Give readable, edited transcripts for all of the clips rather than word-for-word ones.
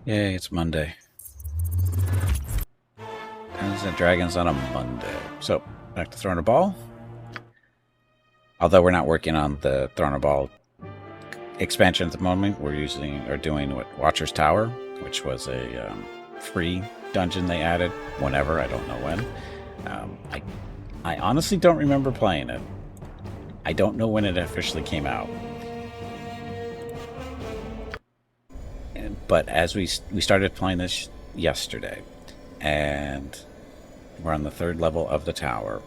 Yay, it's Monday. Dungeons and Dragons on a Monday. So, back to throwing a ball. Although we're not working on the throwing a ball expansion at the moment, we're doing what Watcher's Tower, which was a free dungeon they added whenever, I don't know when. I honestly don't remember playing it. I don't know when it officially came out. But as we started playing this yesterday, and we're on the third level of the tower,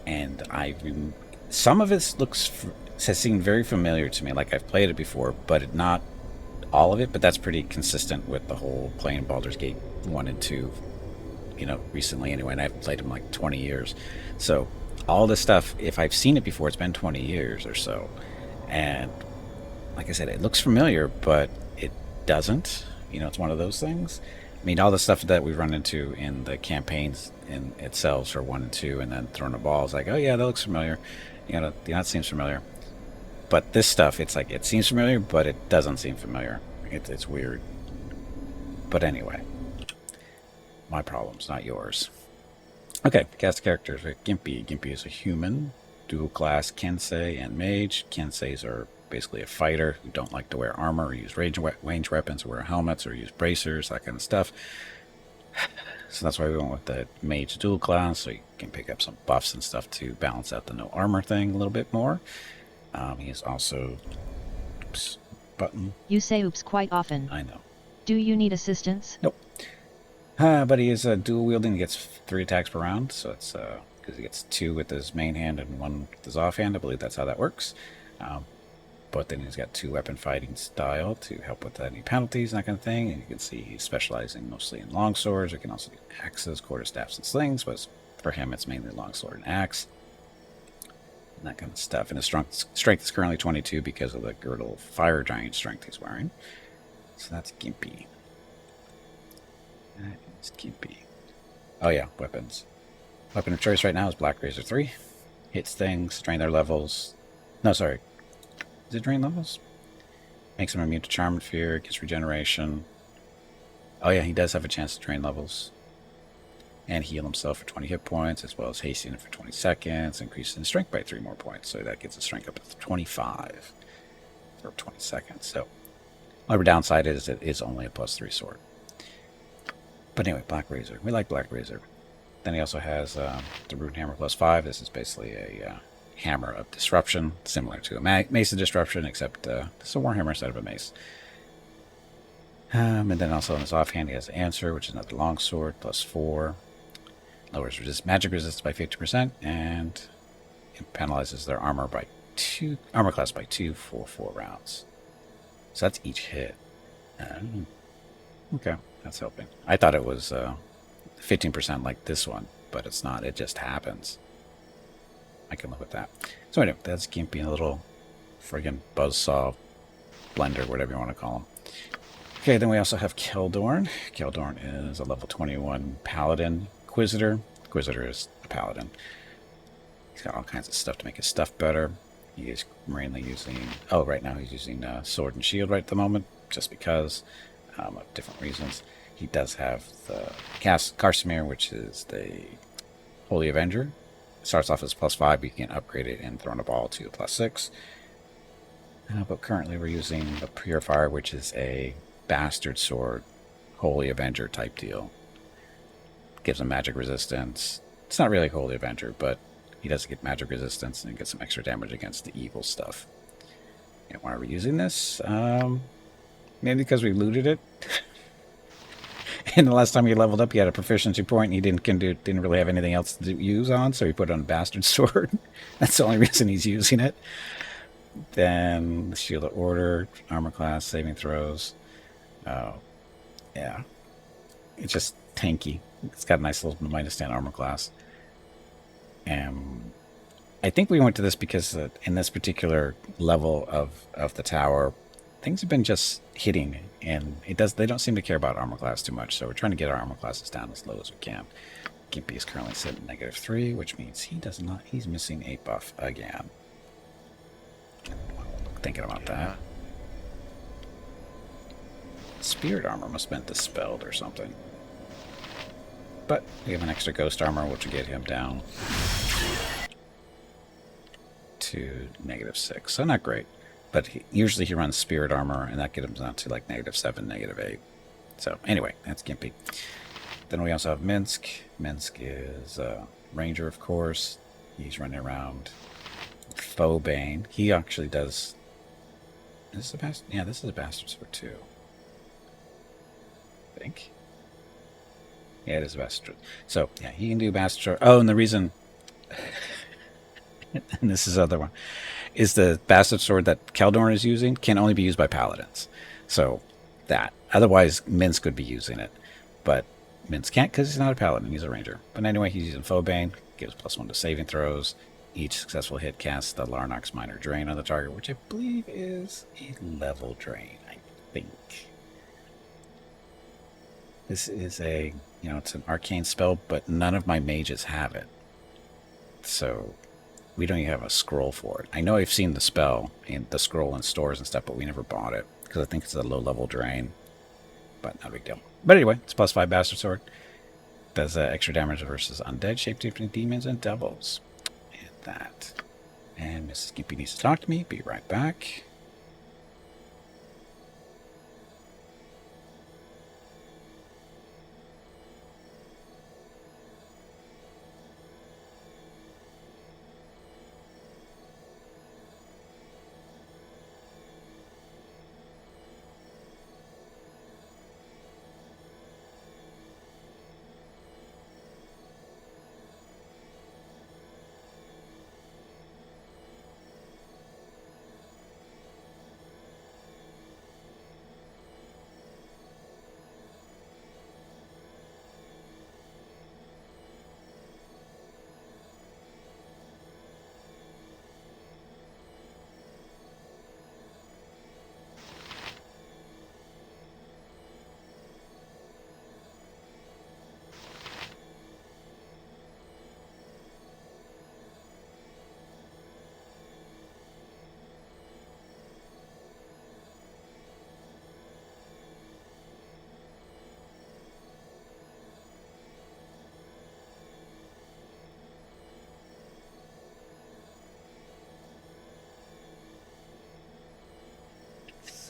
and some of it has seemed very familiar to me, like I've played it before, but not all of it. But that's pretty consistent with the whole playing Baldur's Gate 1 and 2, recently anyway, and I haven't played them like 20 years. So all this stuff, if I've seen it before, it's been 20 years or so. And like I said, it looks familiar, but it doesn't. It's one of those things. I mean, all the stuff that we run into in the campaigns in itself for 1 and 2, and then throwing a ball is like, oh yeah, that looks familiar. That seems familiar. But this stuff, it's like, it seems familiar, but it doesn't seem familiar. It's weird. But anyway, my problems, not yours. Okay, cast characters. Gimpy. Gimpy is a human, dual class Kensei and Mage. Kenseis are basically a fighter who don't like to wear armor or use range weapons or wear helmets or use bracers, that kind of stuff. So that's why we went with the Mage dual class, so you can pick up some buffs and stuff to balance out the no armor thing a little bit more. He is also... Oops, button. You say oops quite often. I know. Do you need assistance? Nope. But he is dual wielding. He gets 3 attacks per round, so it's because he gets 2 with his main hand and 1 with his offhand. I believe that's how that works. But then he's got 2 weapon fighting style to help with any penalties and that kind of thing. And you can see he's specializing mostly in long swords. He can also do axes, quarterstaffs, and slings, but for him it's mainly longsword and axe. And that kind of stuff. And his strength is currently 22 because of the girdle fire giant strength he's wearing. So that's Gimpy. That is Gimpy. Oh yeah, weapons. Weapon of choice right now is Black Razor 3. Hits things, drain their levels. No, sorry. Is it drain levels? Makes him immune to charm and fear, gets regeneration. Oh yeah, he does have a chance to drain levels. And heal himself for 20 hit points, as well as hasting it for 20 seconds, increases in strength by 3 more points. So that gets his strength up to 25 for 20 seconds. So, only downside is it is only a +3 sword. But anyway, Black Razor. We like Black Razor. Then he also has the Rune Hammer +5. This is basically a hammer of disruption, similar to a mace of disruption, except it's a warhammer instead of a mace. And then also in his offhand, he has Answer, which is another longsword, +4. Lowers magic resistance by 50%, and it penalizes their armor class by 2 for 4 rounds. So that's each hit. Okay, that's helping. I thought it was 15% like this one, but it's not. It just happens. I can live with that. So anyway, that's Gimpy, a little friggin' buzzsaw blender, whatever you want to call him. Okay, then we also have Keldorn. Keldorn is a level 21 paladin Inquisitor. Inquisitor is a paladin. He's got all kinds of stuff to make his stuff better. He is mainly using... Oh, right now he's using sword and shield right at the moment, just because of different reasons. He does have the Karsamir, which is the Holy Avenger. It starts off as +5, but you can upgrade it and throw a ball to a +6. But currently we're using the Purifier, which is a bastard sword, Holy Avenger type deal. Gives him magic resistance. It's not really Holy Avenger, but he does get magic resistance and gets some extra damage against the evil stuff. And why are we using this? Maybe because we looted it. And the last time he leveled up, he had a proficiency point, and he didn't really have anything else to use on, so he put on a bastard sword. That's the only reason he's using it. Then Shield of Order, armor class, saving throws. Oh, yeah. It's just tanky. It's got a nice little -10 armor class. And I think we went to this because in this particular level of the tower, things have been just hitting, and they don't seem to care about armor class too much, so we're trying to get our armor classes down as low as we can. Gimpy is currently sitting at -3, which means he's missing a buff again. Thinking about that. Spirit armor must have been dispelled or something. But we have an extra ghost armor, which will get him down to -6. So not great. But usually he runs spirit armor, and that gets him down to like -7, -8. So anyway, that's Gimpy. Then we also have Minsk. Minsk is Ranger, of course. He's running around Fobane. He actually does... Is this a bastard? Yeah, this is a bastard sword too. I think. Yeah, it is a bastard. So, yeah, he can do bastard sword. Oh, and the reason... and this is the other one. Is the bastard sword that Kaldorn is using can only be used by paladins. So, that. Otherwise, Minsk could be using it. But Minsk can't because he's not a paladin. He's a ranger. But anyway, he's using Fobane. Gives +1 to saving throws. Each successful hit casts the Larnox Minor Drain on the target, which I believe is a level drain, I think. This is a, it's an arcane spell, but none of my mages have it. So we don't even have a scroll for it. I know I've seen the spell in the scroll in stores and stuff, but we never bought it because I think it's a low-level drain. But not a big deal. But anyway, it's +5 Bastard Sword. Does extra damage versus undead, shape-shifting demons, and devils. And that. And Mrs. Gimpy needs to talk to me. Be right back.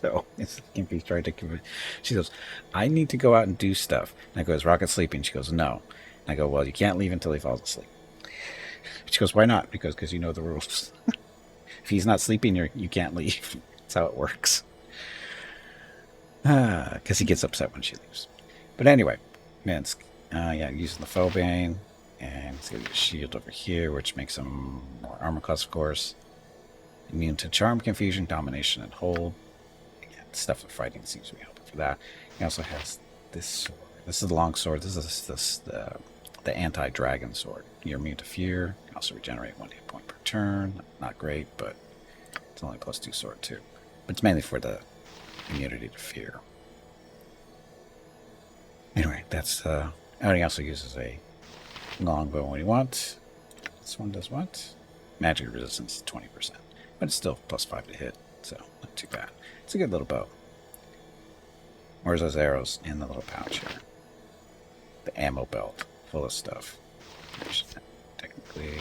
So Gimpy tried to convince. She goes, I need to go out and do stuff. And I go, is Rocket sleeping? She goes, no. And I go, well, you can't leave until he falls asleep. She goes, why not? Because you know the rules. If he's not sleeping, you can't leave. That's how it works. Because he gets upset when she leaves. But anyway, Minsk. Yeah, using the Fobane. And he's got a shield over here, which makes him more armor class, of course. Immune to charm, confusion, domination, and hold. Stuff with fighting seems to be helping for that. He also has this sword. This is the long sword. This is the anti-dragon sword. You're immune to fear. You also regenerate 1 hit point per turn. Not great, but it's only +2 sword too. But it's mainly for the immunity to fear. Anyway, that's and he also uses a longbow when you want. This one does what? Magic resistance 20%. But it's still +5 to hit, so not too bad. It's a good little bow. Where's those arrows? In the little pouch here. The ammo belt. Full of stuff. Technically...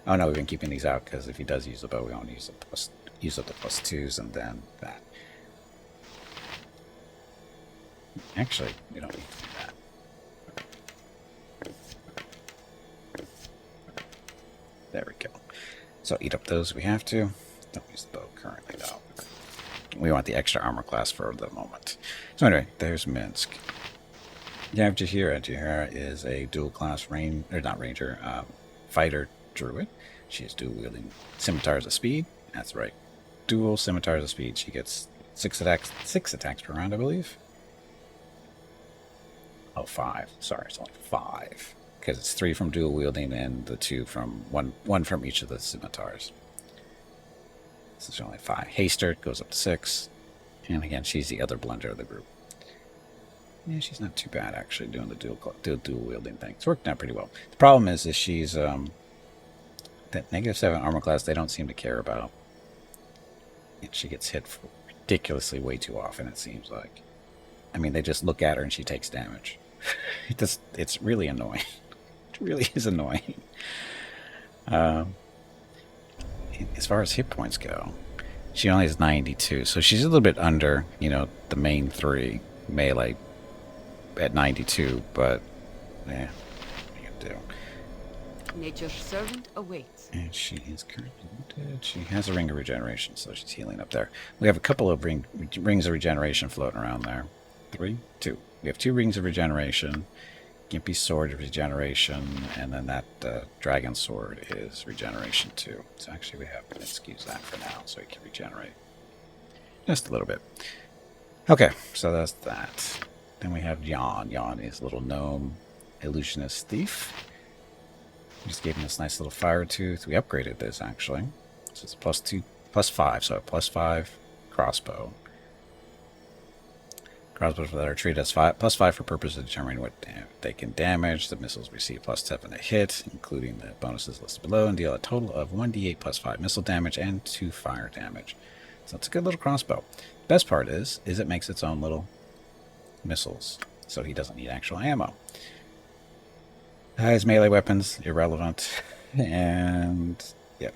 Oh no, we've been keeping these out because if he does use the bow, we only use up the +2s and then that. Actually, we don't need to do that. There we go. So eat up those if we have to. Don't use the bow currently though. We want the extra armor class for the moment. So anyway, there's Minsk. You have Jaheira. Jaheira is a dual class fighter druid. She is dual wielding scimitars of speed. That's right. Dual scimitars of speed. She gets 6 attacks per round, I believe. Oh, 5. Sorry, it's only 5. Because it's 3 from dual wielding and the 2 from one from each of the scimitars. This is only 5. Haster goes up to 6. And again, she's the other blunder of the group. Yeah, she's not too bad, actually, doing the dual wielding thing. It's working out pretty well. The problem is she's, that -7 armor class they don't seem to care about. And she gets hit ridiculously way too often, it seems like. I mean, they just look at her and she takes damage. It's really annoying. It really is annoying. As far as hit points go, she only has 92, so she's a little bit under, the main three melee at 92, but yeah, what are you gonna do? Nature's servant awaits. And she is currently wounded. She has a ring of regeneration, so she's healing up there. We have a couple of rings of regeneration floating around there. 3, 2. We have 2 rings of regeneration. Gimpy sword regeneration, and then that dragon sword is regeneration 2. So actually we have to excuse that for now, so we can regenerate just a little bit. Okay, so that's that. Then we have Jan. Jan is a little gnome illusionist thief. We just gave him this nice little fire tooth. We upgraded this actually. So it's +5, so a +5 crossbow. Crossbows that are treated as +5 for purposes of determining what they can damage. The missiles receive +7 to hit, including the bonuses listed below, and deal a total of 1d8 +5 missile damage and 2 fire damage. So it's a good little crossbow. The best part is it makes its own little missiles, so he doesn't need actual ammo. His melee weapons, irrelevant. And, yep.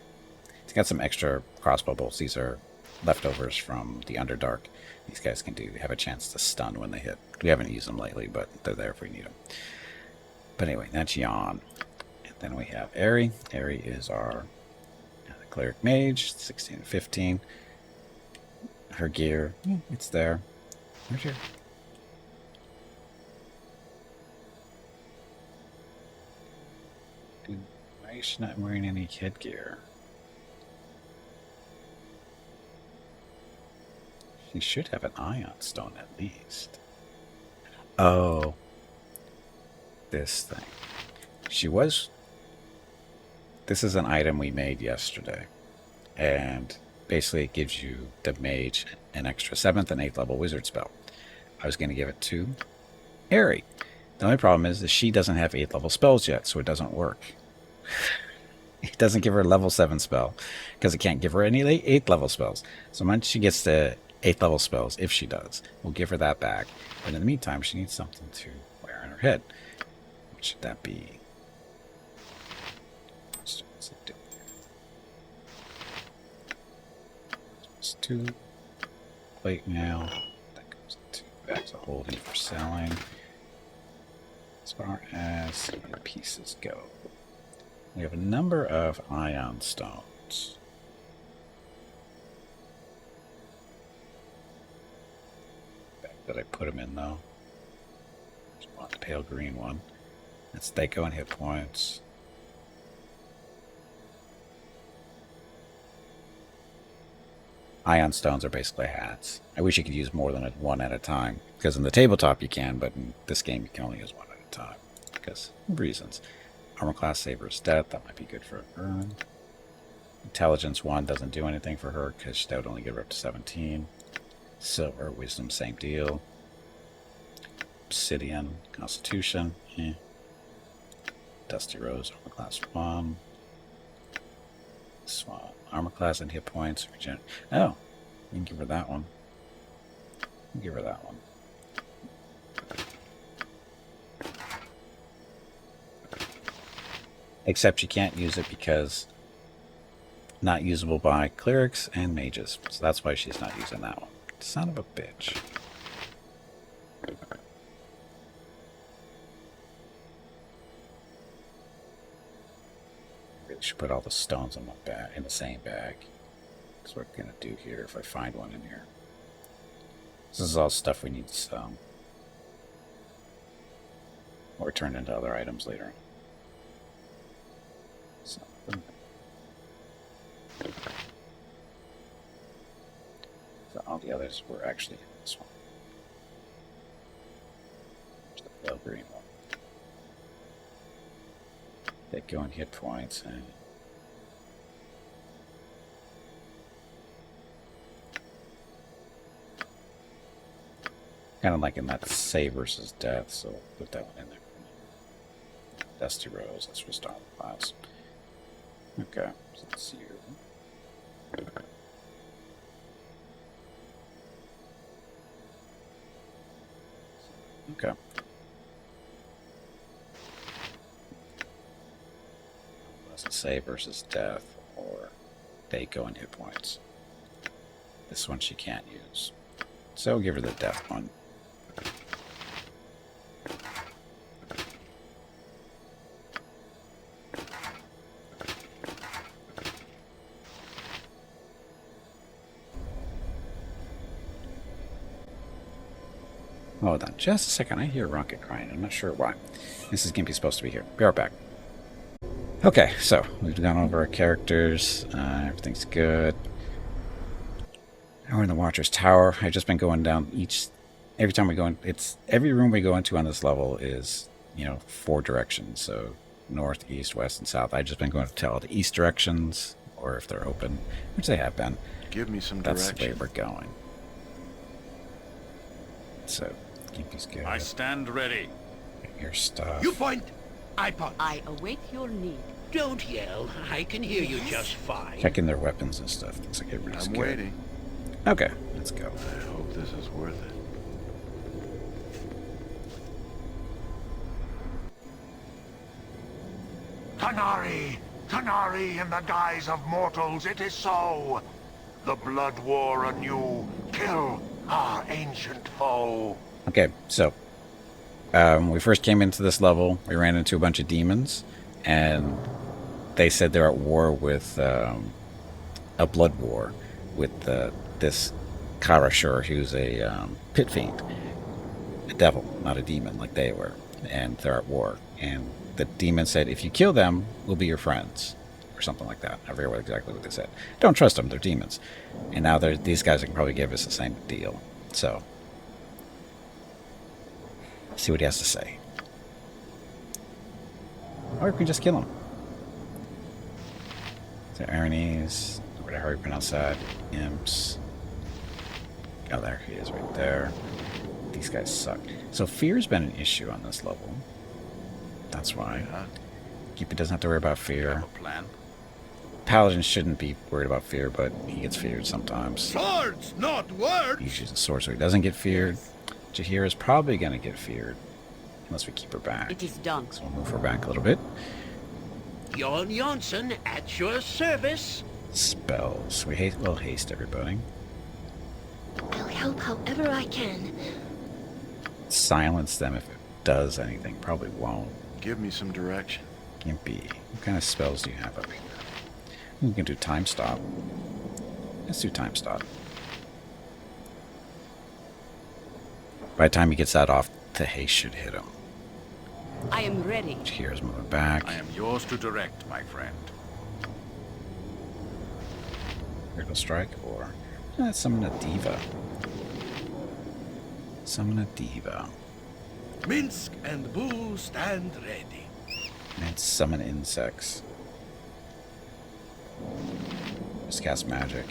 He's got some extra crossbow bolts. These are leftovers from the Underdark. These guys can have a chance to stun when they hit. We haven't used them lately, but they're there if we need them. But anyway, that's Jan. And then we have Aerie. Aerie is our cleric mage, 16 and 15. Her gear, it's there. Where's your... Dude, why is she not wearing any headgear? She should have an ion stone at least. Oh. This thing. This is an item we made yesterday. And basically it gives you, the mage, an extra 7th and 8th level wizard spell. I was going to give it to Aerie. The only problem is that she doesn't have 8th level spells yet, so it doesn't work. It doesn't give her a level 7 spell, because it can't give her any 8th level spells. So once she gets to 8th level spells, if she does, we'll give her that back. But in the meantime, she needs something to wear on her head. What should that be? What's it do? It's 2 plate mail. That goes into bags of holding for selling. As far as the pieces go, we have a number of ion stones. That I put them in though. There's one pale green one. That's they go in hit points. Ion stones are basically hats. I wish you could use more than one at a time, because in the tabletop you can, but in this game you can only use one at a time because of reasons. Armor class Saber's death, that might be good for her. Intelligence 1 doesn't do anything for her because that would only get her up to 17. Silver, wisdom, same deal. Obsidian, constitution, Dusty Rose, armor class 1. This one, armor class and hit points. Oh, you can give her that one. Give her that one. Except you can't use it because not usable by clerics and mages. So that's why she's not using that one. Son of a bitch. Really should put all the stones in the same bag. That's what we're gonna do here if I find one in here. This is all stuff we need to sell. Or turn into other items later. So all the others were actually in this one. There's the pale green one. They go in hit points and kind of like in that save versus death, so we'll put that one in there. Dusty Rose, let's restart the class. Okay, so let's see here. Okay. What does it say versus death or Daco and hit points? This one she can't use. So we'll give her the death one. Hold on just a second. I hear Rocket crying. I'm not sure why. This is Gimpy supposed to be here. Be right back. Okay, so we've gone over our characters. Everything's good. Now we're in the Watcher's Tower. I've just been going down every time we go in, every room we go into on this level is, 4 directions. So north, east, west, and south. I've just been going to tell the east directions, or if they're open, which they have been. Give me some That's direction. the way we're going. So, Gimpy's good. I stand ready. Your stuff. You point, I punch. I await your need. Don't yell. I can hear you just fine. Checking their weapons and stuff. Looks like everybody's I'm good. waiting. Okay, let's go. I hope this is worth it. Tanari! Tanari in the guise of mortals, it is so! The blood war anew, kill our ancient foe. Okay, so we first came into this level, we ran into a bunch of demons, and they said they're at war with a blood war with this Karashur, who's a pit fiend, a devil, not a demon like they were, and they're at war. And the demon said, if you kill them, we'll be your friends, or something like that. I forget exactly what they said. Don't trust them, they're demons. And now these guys can probably give us the same deal. So, see what he has to say. Or we can just kill him. So Aranes, whatever you pronounce that, imps. Oh, there he is right there. These guys suck. So fear's been an issue on this level. That's why. Gimpy doesn't have to worry about fear. Have a plan? Paladin shouldn't be worried about fear, but he gets feared sometimes. Swords, not words. He's using sword, so he doesn't get feared. Jahira's probably going to get feared, unless we keep her back. It is done. So we'll move her back a little bit. Jon Janssen at your service. Spells. We'll haste everybody. I'll help however I can. Silence them if it does anything. Probably won't. Give me some direction. Gimpy. What kind of spells do you have up here? We can do time stop. Let's do time stop. By the time he gets that off, the haste should hit him. I am ready. Here's moving back. I am yours to direct, my friend. Critical strike or summon a diva. Summon a diva. Minsk and Boo stand ready. And summon insects. Just cast magic.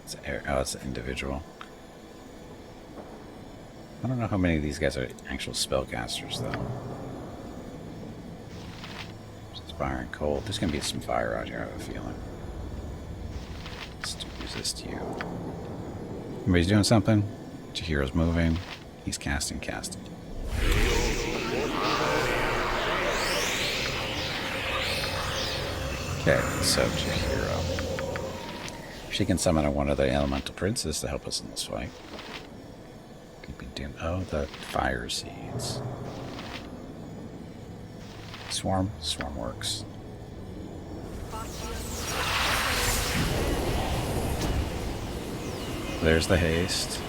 It's an individual. I don't know how many of these guys are actual spellcasters, though. It's fire and cold. There's going to be some fire out here, I have a feeling. Let's resist you. Everybody's doing something? Jahiro's moving. He's casting. Okay, so Jahiro. She can summon one of the elemental princes to help us in this fight. Could be doing the fire seeds. Swarm works. There's the haste.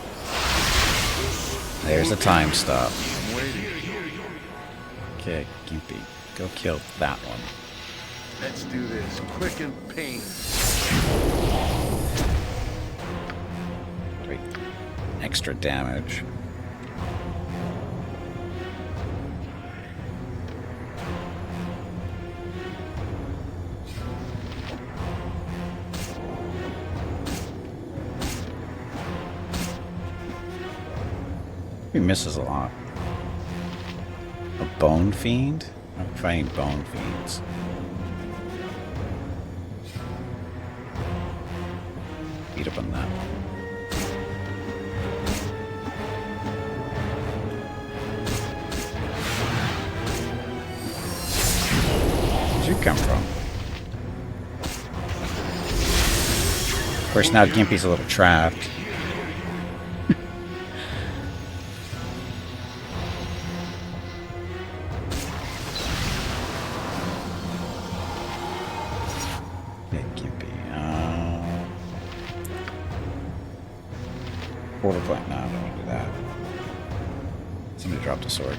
There's the time stop. I'm waiting. Okay, Gimpy, go kill that one. Let's do this quick and pain. Wait, extra damage. He misses a lot. A bone fiend? I'm fighting bone fiends. Beat up on that. come from? Of course, now Gimpy's a little trapped. Yeah, Gimpy. Portal plant. No, I don't want to do that. Somebody dropped a sword.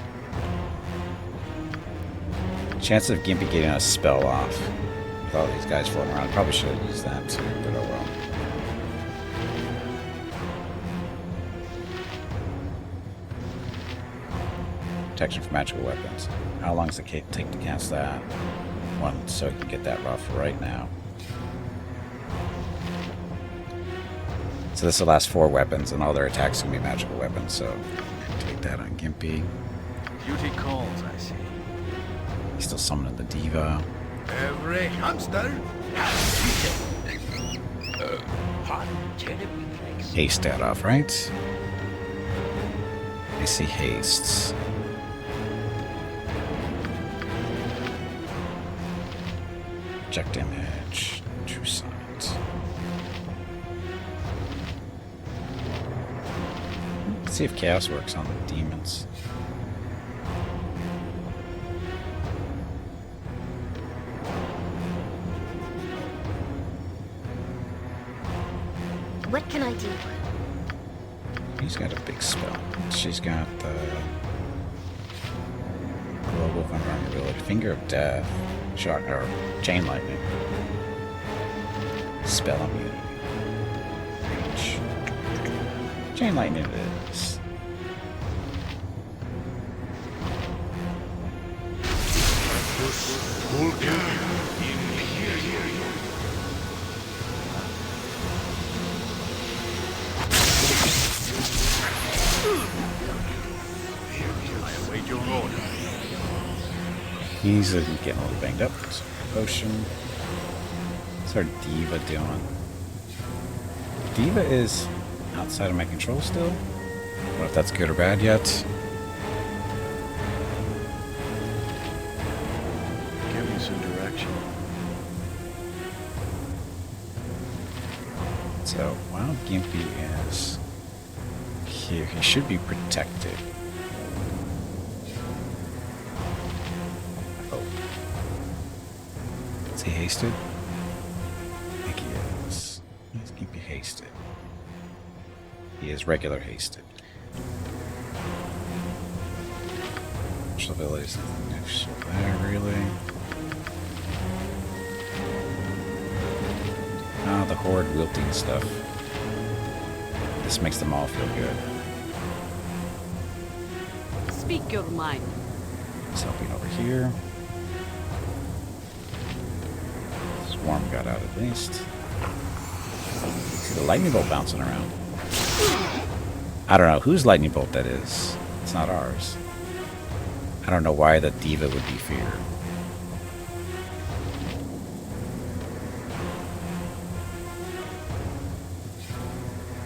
Chance of Gimpy getting a spell off with all these guys floating around. Probably should have used that too, but oh well. Protection from magical weapons. How long does it take to cast that? One, so you can get that rough right now. So this will last 4 weapons, and all their attacks can be magical weapons, so take that on Gimpy. Duty calls, I see. He's still summoning the Diva. Every hamster has eaten. Hot, terribly place. Haste that off, right? I see hastes. Project image. True sight. Let's see if chaos works on the demons. What can I do? He's got a big spell. She's got the global vulnerability, finger of death, shot or chain lightning, spell immunity, reach, chain lightning. It is. I await your order. He's getting a little banged up. So potion. What's our Diva doing? Diva is outside of my control still. I don't know if that's good or bad yet. Give me some direction. So while Gimpy is here, he should be protected. Oh. Is he hasted? I think he is. Is Gimpy hasted? He is regular hasted. Special abilities, nothing useful there, really. Ah, the horde wilting stuff. This makes them all feel good. Speak your mind. He's helping over here. Swarm got out at least. See the lightning bolt bouncing around. I don't know whose lightning bolt that is. It's not ours. I don't know why the Diva would be feared.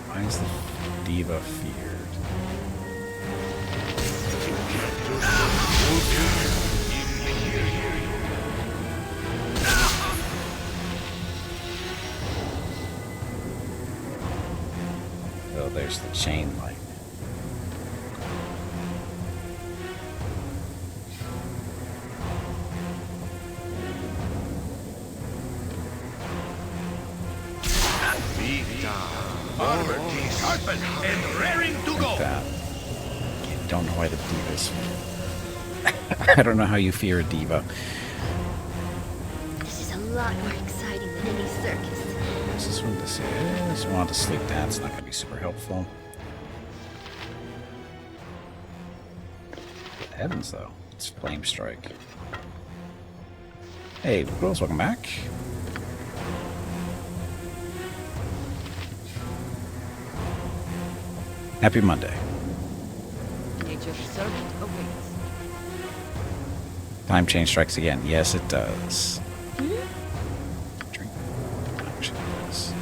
Why is the Diva feared? Oh, there's the chain lightning. Armored, sharpened, and raring to go. Like that. I don't know why the Diva's. I don't know how you fear a Diva. This is a lot more exciting than any circus. This is what this is. Want to sleep dance? Not gonna be super helpful. Heavens, though, it's Flame Strike. Hey, girls, welcome back. Happy Monday. Nature's servant awaits. Time change strikes again. Yes, it does. Drink. Actually, it does.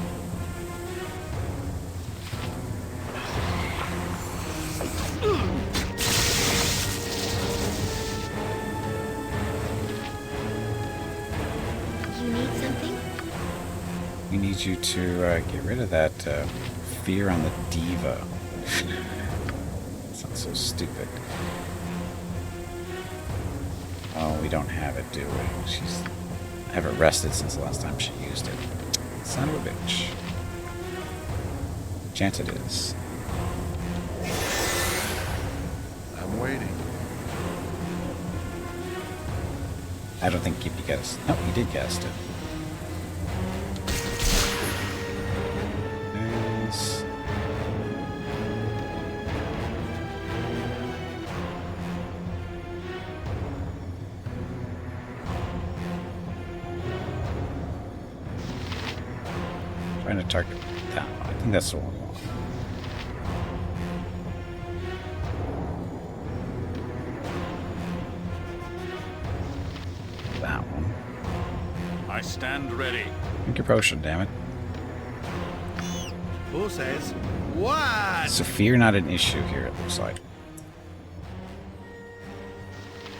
need you to get rid of that fear on the diva. Sounds so stupid. Oh, we don't have it, do we? I haven't rested since the last time she used it. Son of a bitch. Chance it is. I'm waiting. I don't think Gimpy guessed. No, he did guess it. Nice. Trying to target that one. I think that's the one we want. That one. I stand ready. Drink your potion, damn it. Who says what? So fear not an issue here, it looks like.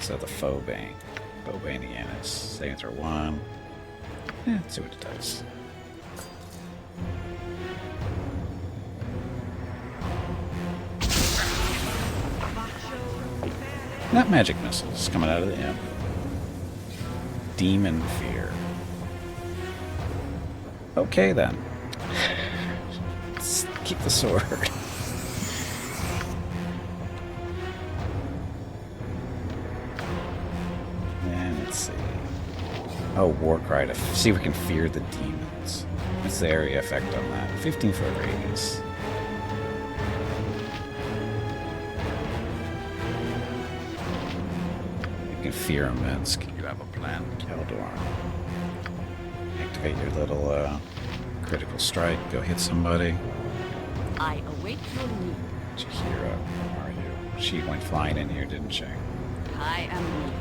So the faux bane. Faux bane again is saving throw 1. Let's see what it does. Not magic missiles coming out of the imp. Demon fear. Okay then. Let's keep the sword. And let's see. Oh, Warcry to see if we can fear the demons. What's the area effect on that? 15-foot radius. You can fear a Minsk. You have a plan? Baldur. Activate your little critical strike. Go hit somebody. I await your need. Chihiro, where are you? She went flying in here, didn't she? I am weak.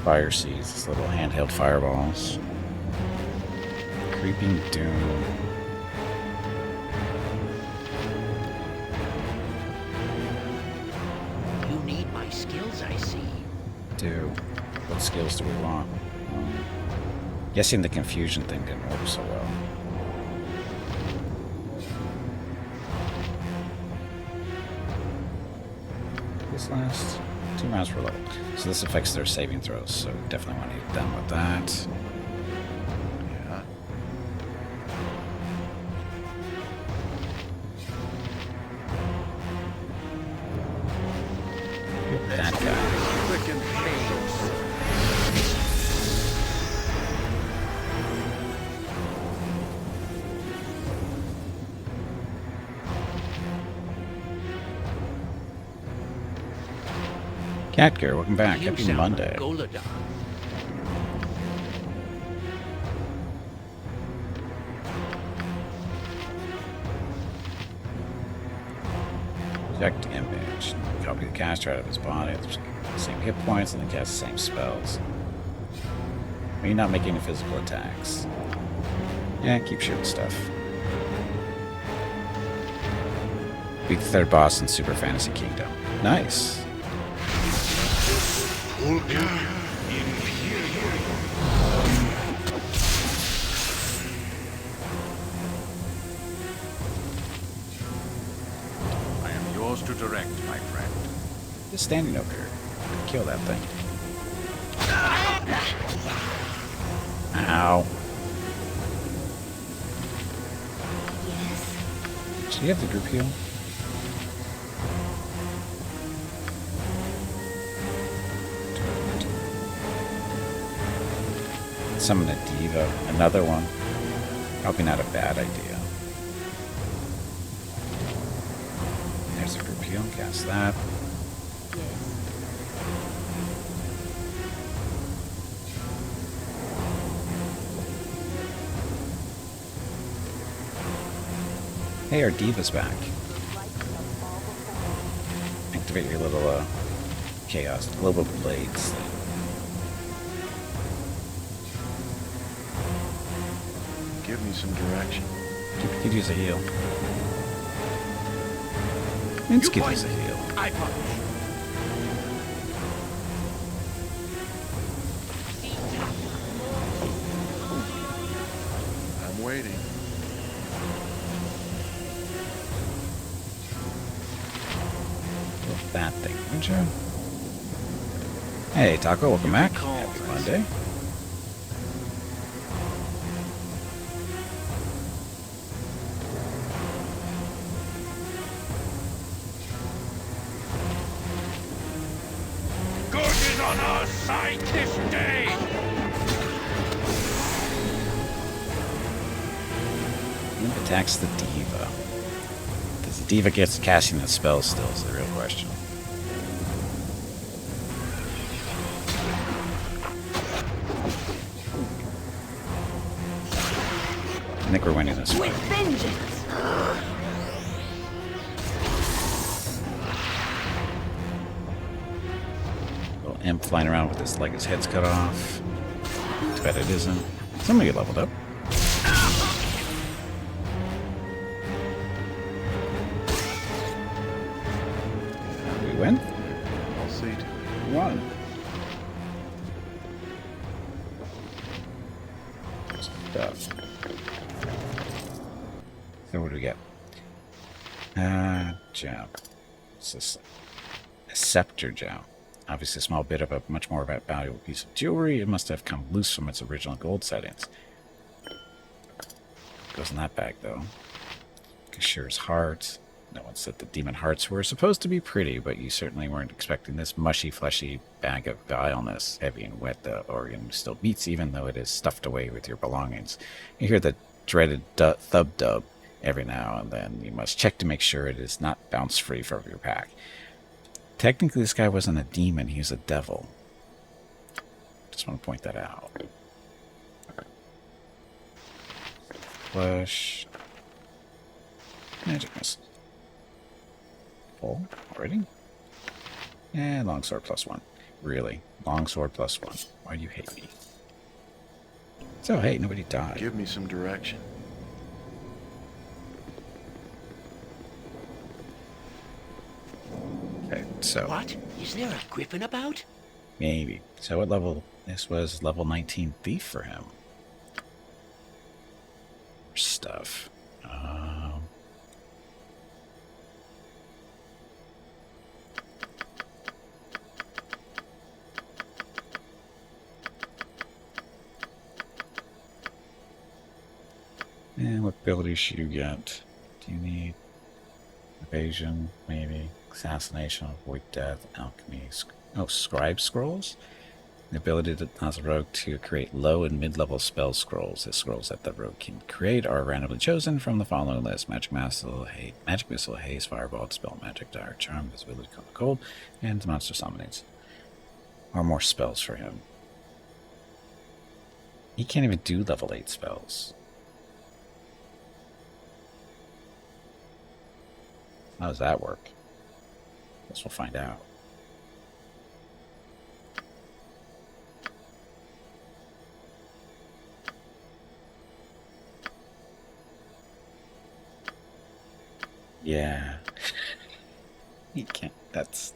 Fire seeds, these little handheld fireballs. Creeping Doom. You need my skills, I see. Do. What skills do we want? Guessing the confusion thing didn't work so well. This last 2 rounds per level. So this affects their saving throws, so definitely want to hit them with that. Yeah. Hit that guy. Quick and painless. Catgear, welcome back. You Happy sound Monday. like Golodon. Project image. Copy the caster out of his body. Same hit points and then cast the same spells. Are you not making any physical attacks? Yeah, keep shooting stuff. Beat the third boss in Super Fantasy Kingdom. Nice. I am yours to direct, my friend. Just standing over here. Kill that thing. Ow. Yes. Do you have the group heal? Summon a diva. Another one. Probably not a bad idea. There's a group heal. Cast that. Hey, our diva's back. Activate your little chaos global blades thing. Give me some direction. You could use a heal. Minsky You does a point. heal. I punch. I'm waiting. That thing, would you? Hey, Taco, welcome back. Calls, Happy I Monday. Good is on our side this day. Imp attacks the Diva. Does the Diva get casting a spell still is the real question. I think we're winning this fight. Vengeance! Little imp flying around with his his head's cut off. Too bad it isn't. Somebody get leveled up. We win? I'll see to it. One. Stuff. So what do we get? Gem. What's this? A scepter gem. Obviously a small bit of a much more valuable piece of jewelry. It must have come loose from its original gold settings. Goes in that bag though. Cashier's heart. No one said the demon hearts were supposed to be pretty, but you certainly weren't expecting this mushy, fleshy bag of vileness, heavy and wet. The organ still beats, even though it is stuffed away with your belongings. You hear the dreaded thub-dub every now and then. You must check to make sure it is not bounce-free from your pack. Technically, this guy wasn't a demon, he was a devil. Just want to point that out. Flesh. Magic missile. Full already? And longsword +1. Really? Longsword +1. Why do you hate me? So, hey, nobody died. Give me some direction. Okay, so What? Is there a griffin about? maybe. So what level? This was level 19 thief for him. Stuff. And what abilities should you get? Do you need evasion, maybe? Assassination, avoid death, alchemy. Scribe scrolls? The ability to allows a rogue to create low and mid-level spell scrolls. The scrolls that the rogue can create are randomly chosen from the following list: Magic Missile, Haze, Fireball, Dispel Magic, Dire Charm, Visibility, Cone of Cold, and Monster Summonings. Or more spells for him. He can't even do level 8 spells. How does that work? Guess we'll find out. Yeah. You can't. That's...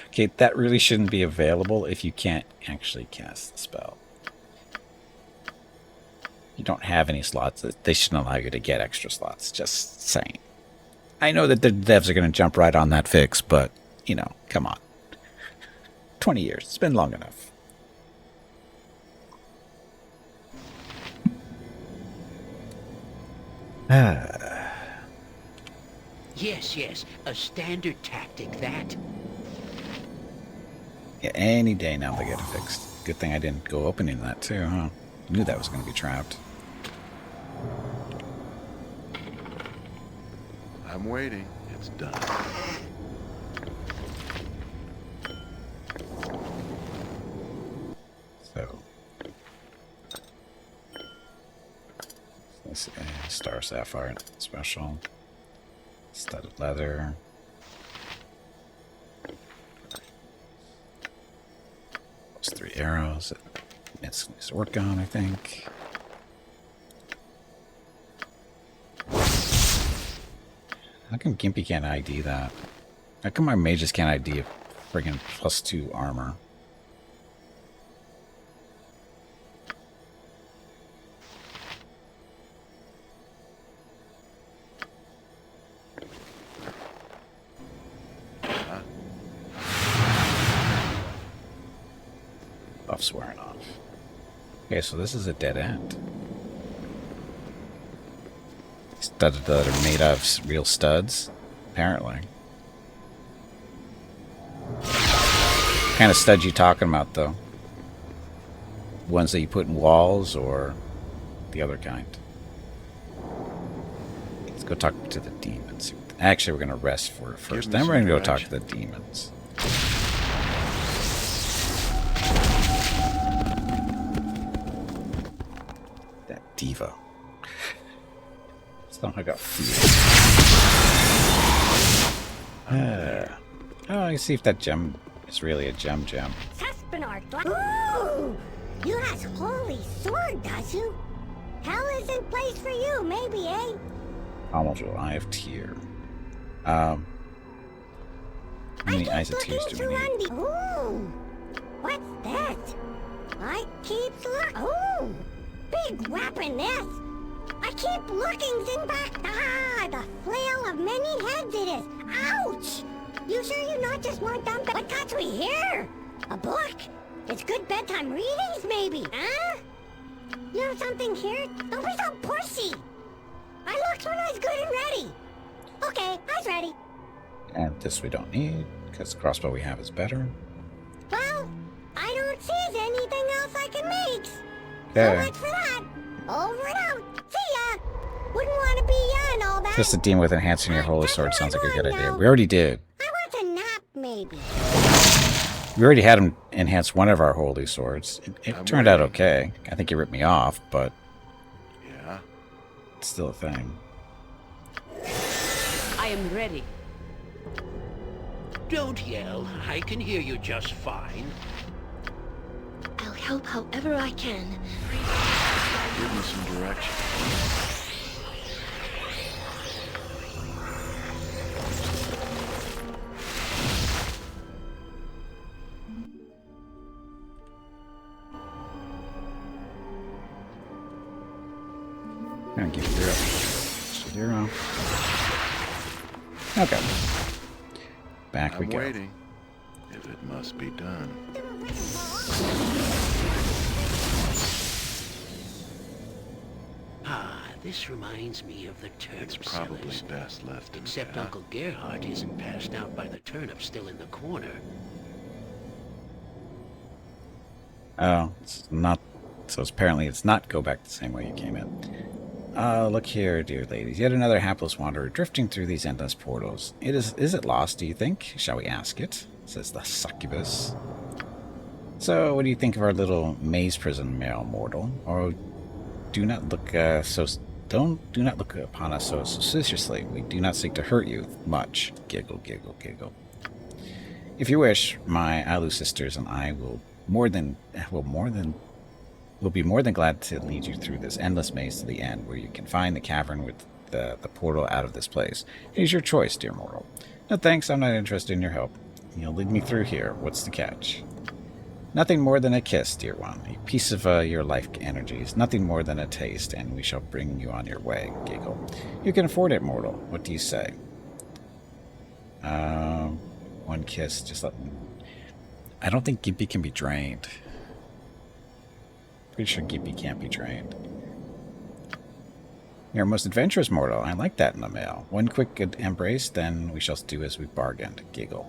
Okay, that really shouldn't be available if you can't actually cast the spell. You don't have any slots. They shouldn't allow you to get extra slots. Just saying. I know that the devs are going to jump right on that fix, but, you know, come on. 20 years. It's been long enough. Yes, a standard tactic, that. Yeah, any day now they get it fixed. Good thing I didn't go opening that too, huh? I knew that was going to be trapped. I'm waiting. It's done. So, this is Star Sapphire special. Studded leather. Those 3 arrows. It's needs to work on, I think. How come Gimpy can't ID that? How come my mages can't ID a friggin' +2 armor? Buff's wearing off. Okay, so this is a dead end. Studs that are made out of real studs, apparently. What kind of studs you talking about, though? Ones that you put in walls, or the other kind? Let's go talk to the demons. Actually, we're going to rest for it first. Then we're going to go talk to the demons. That diva. It's not like I got fear. Oh, I see if that gem is really a gem. Ooh! You has holy sword, does you? Hell is in place for you, maybe, eh? Almost will. I have tear. How many eyes of tears do we need? Ooh! What's that? I keep ooh! Big weapon, this! I keep looking, Zinbak! Ah, the flail of many heads it is! Ouch! You sure you're not just more dumb? What got we here? A book? It's good bedtime readings, maybe, huh? You have something here? Don't be so pushy! I looked when I was good and ready! Okay, I was ready. And this we don't need, because the crossbow we have is better. Well, I don't see anything else I can make. Okay. So much for that. Over and out. See ya. Wouldn't want to be ya and all that. Just a demon with enhancing your holy sword sounds like a good idea. We already did. I want a nap, maybe. We already had him enhance one of our holy swords. It turned out okay. I think he ripped me off, but Yeah? it's still a thing. I am ready. Don't yell. I can hear you just fine. I'll help however I can. Give me some direction. I'm gonna give you 0. Okay. Back we I'm go. waiting. If it must be done. Ah, this reminds me of the turnip It's probably sellers. best left in Except there. Uncle Gerhardt isn't passed out by the turnip still in the corner. Oh, it's not. So apparently it's not go back the same way you came in. Look here, dear ladies. Yet another hapless wanderer drifting through these endless portals. Is it lost, do you think? Shall we ask it? Says the succubus. So, what do you think of our little maze prison, male mortal? Or do not look do not look upon us so suspiciously. We do not seek to hurt you much. Giggle, giggle, giggle. If you wish, my Alu sisters and I will be more than glad to lead you through this endless maze to the end, where you can find the cavern with the portal out of this place. It is your choice, dear mortal. No thanks, I'm not interested in your help. You'll lead me through here. What's the catch? Nothing more than a kiss, dear one. A piece of your life energies. Nothing more than a taste, and we shall bring you on your way. Giggle. You can afford it, mortal. What do you say? One kiss. Just let me... I don't think Gimpy can be drained. Pretty sure Gimpy can't be drained. You're a most adventurous mortal. I like that in a male. One quick embrace, then we shall do as we bargained. Giggle.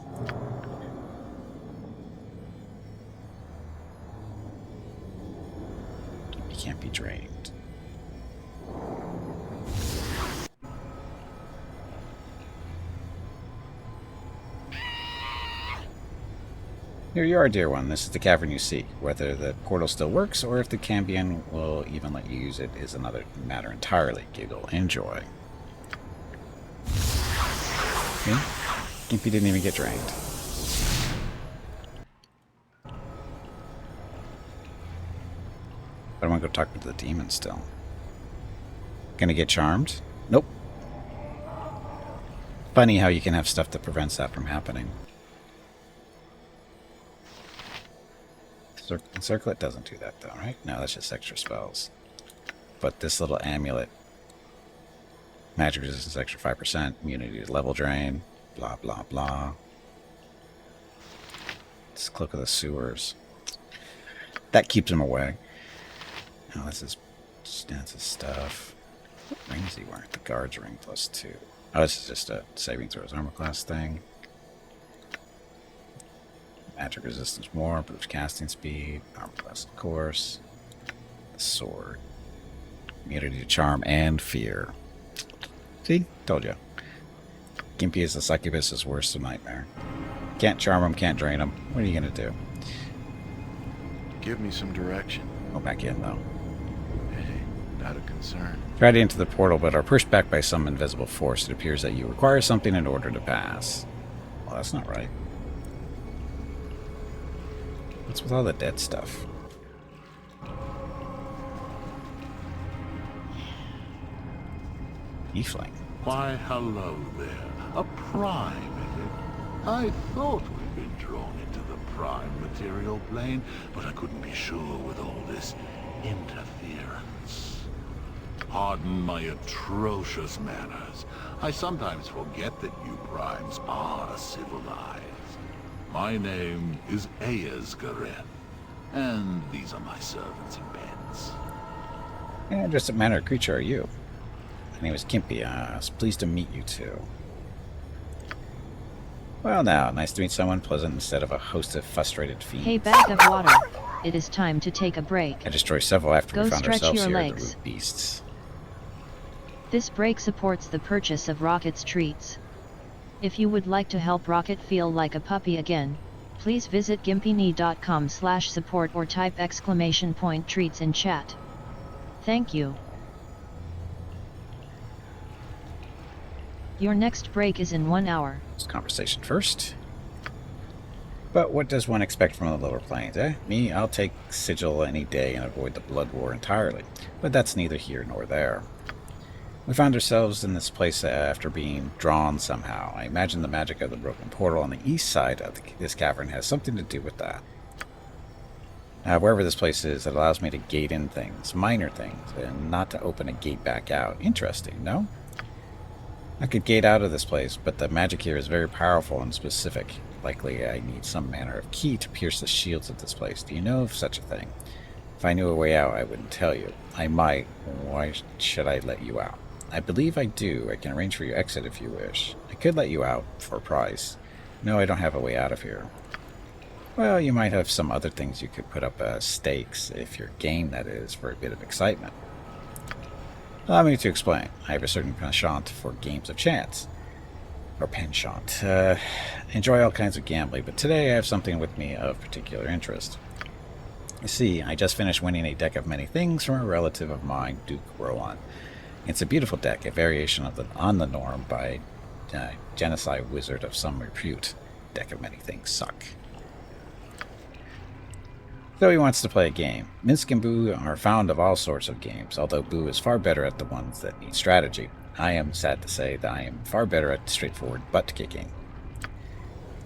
Gimpy can't be drained. Here you are, dear one. This is the cavern you seek. Whether the portal still works, or if the Cambion will even let you use it, is another matter entirely. Giggle. Enjoy. Okay. Gimpy didn't even get drained. But I want to go talk to the demon still. Gonna get charmed? Nope. Funny how you can have stuff that prevents that from happening. Circlet doesn't do that though, right? No, that's just extra spells. But this little amulet, magic resistance extra 5%, immunity to level drain, blah blah blah. It's Cloak of the Sewers. That keeps him away. Oh, this is his stuff. What ring is he wearing? The guard's ring +2. Oh, this is just a saving throws armor class thing. Magic resistance more, improves casting speed, armor class of course. The sword. Immunity to charm and fear. See? Told you. Gimpy is the succubus's worst nightmare. Can't charm him, can't drain him. What are you going to do? Give me some direction. Go back in, though. Hey, not a concern. Tried to enter the portal, but are pushed back by some invisible force. It appears that you require something in order to pass. Well, that's not right. What's with all the dead stuff? Tiefling. Why, hello there. A prime, is it? I thought we'd been drawn into the prime material plane, but I couldn't be sure with all this interference. Pardon my atrocious manners. I sometimes forget that you primes are civilized. My name is Garen, and these are my servants and pets. Yeah, just what manner of creature are you? My name is Gimpy. I was pleased to meet you two. Well now, nice to meet someone pleasant instead of a host of frustrated fiends. Hey, bag of water. It is time to take a break. I destroyed several after Go we found stretch ourselves your here legs. the root beasts. This break supports the purchase of Rocket's treats. If you would like to help Rocket feel like a puppy again, please visit gimpyknee.com/support or type !treats in chat. Thank you. Your next break is in 1 hour. This conversation first. But what does one expect from the lower planes, eh? Me, I'll take Sigil any day and avoid the Blood War entirely. But that's neither here nor there. We found ourselves in this place after being drawn somehow. I imagine the magic of the broken portal on the east side of this cavern has something to do with that. Wherever this place is, it allows me to gate in things, minor things, and not to open a gate back out. Interesting, no? I could gate out of this place, but the magic here is very powerful and specific. Likely I need some manner of key to pierce the shields of this place. Do you know of such a thing? If I knew a way out, I wouldn't tell you. I might. Why should I let you out? I believe I do. I can arrange for your exit if you wish. I could let you out for a price. No, I don't have a way out of here. Well, you might have some other things you could put up as stakes, if you're game, that is, for a bit of excitement. Allow me to explain. I have a certain penchant for games of chance. Or penchant. Enjoy all kinds of gambling, but today I have something with me of particular interest. You see, I just finished winning a deck of many things from a relative of mine, Duke Rowan. It's a beautiful deck, a variation of on the norm by genocide wizard of some repute. Deck of many things suck. So he wants to play a game. Minsk and Boo are fond of all sorts of games, although Boo is far better at the ones that need strategy. I am sad to say that I am far better at straightforward butt-kicking.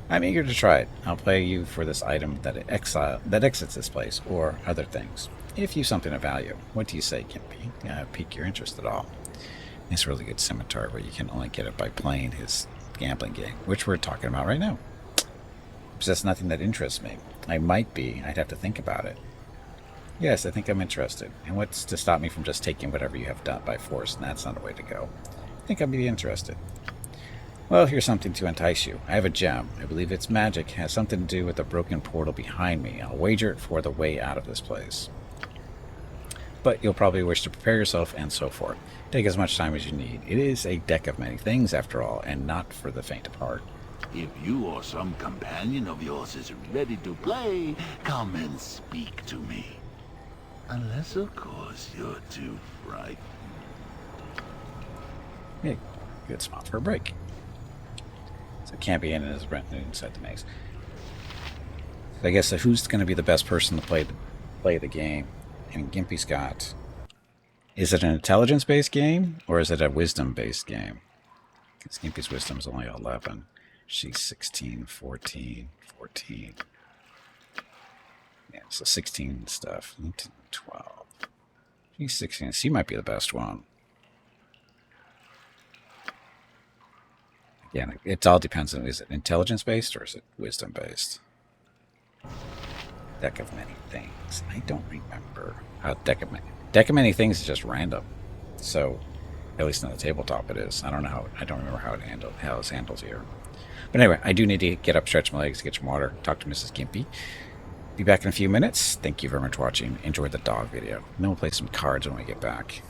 I'm eager to try it. I'll play you for this item that exits this place, or other things. If you something of value. What do you say, Gimpy? Pique your interest at all? It's a really good scimitar, but you can only get it by playing his gambling game, which we're talking about right now. Possess nothing that interests me. I might be. I'd have to think about it. Yes, I think I'm interested. And what's to stop me from just taking whatever you have done by force? And that's not a way to go. I think I'd be interested. Well, here's something to entice you. I have a gem. I believe its magic has something to do with the broken portal behind me. I'll wager it for the way out of this place. But you'll probably wish to prepare yourself and so forth. Take as much time as you need. It is a deck of many things, after all, and not for the faint of heart. If you or some companion of yours is ready to play, come and speak to me. Unless, of course, you're too frightened. Hey, good spot for a break. So Campy and his Brent Noon said to Maze. So I guess who's going to be the best person to play the game? And Gimpy's got... Is it an intelligence-based game, or is it a wisdom-based game? Because Gimpy's wisdom is only 11. She's 16, 14, 14. Yeah, so 16 stuff. 18, 12. She's 16. She might be the best one. Again, it all depends on, is it intelligence-based or is it wisdom-based? Deck of many things. I don't remember how deck of many things is just random. So, at least on the tabletop it is. I don't know how. I don't remember how it's handled here. But anyway, I do need to get up, stretch my legs, get some water, talk to Mrs. Gimpy. Be back in a few minutes. Thank you very much for watching. Enjoy the dog video. And then we'll play some cards when we get back.